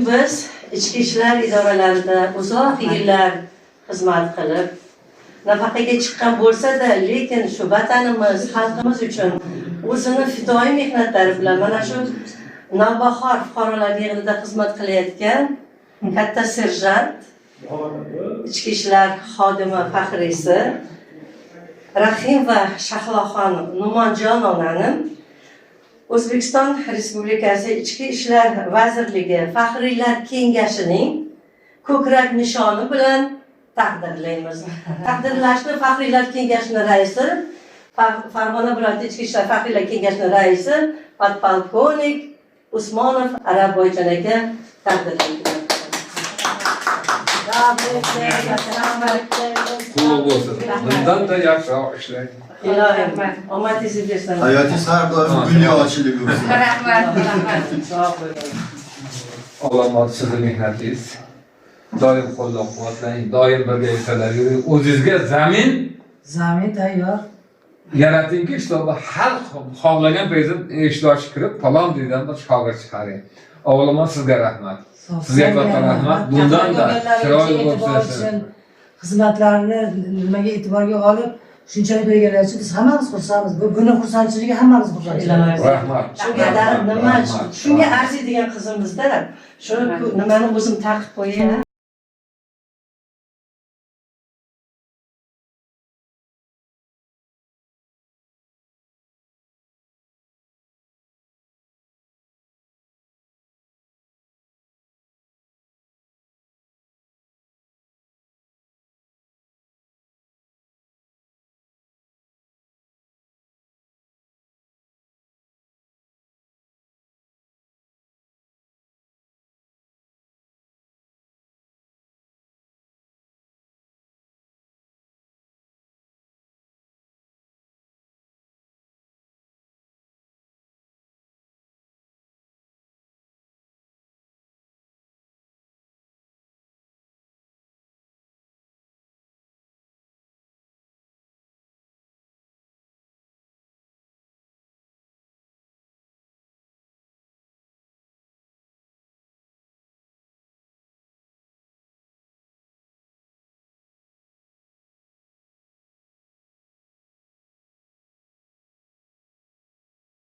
biz ichki ishlar idoralarida uzoq yillar xizmat qilib, nafaqaga chiqqan bo'lsa-da, lekin shu vatanimiz, xalqimiz uchun o'zini fidoyi mehnatlari bilan mana shu Navbahor fuqarolar yig'inida xizmat qilayotgan katta serjant, ichki ishlar xodimi faxriysi Rahimova Shahloxon Numonjonovani O'zbekiston Respublikasi Ichki ishlar vazirligi Faxriylar kengashining ko'krak nishoni bilan taqdirlaymiz. Taqdirlashni Faxriylar kengashining raisi, Farg'ona viloyati Ichki ishlar Faxriylar kengashining raisi podpolkovnik Usmonov Arabboyjon aka taqdirlaydi. Qutlug' bo'lsin. Bundan-da yaxshiroq ishlang. Ilohim, omadingizni bersin. Hayotingiz har doim gulli ochilib bo'lsin. Rahmat. Sog' bo'ling. Alloh sizni mehnatingiz doim qo'llab-quvvatlang, doim birga ishlar yuring. O'zingizga Zamin tayyor. yaratingki, ishtoba har xohlagan prezident ishtirokchi kirib, falon deydan bir shogird chiqaring. Avvalo sizga rahmat. Sizga katta rahmat. Bundan da chiroyli bo'lsin. Xizmatlarni nimaga e'tiborga olib, shunchalik berganlar uchun biz hammamiz xursandmiz. Bu kuni xursandchiligi hammamiz xursandchilik. Rahmat. Shunga arziydigan qizimizda shu nimani o'zim taqib qo'yay.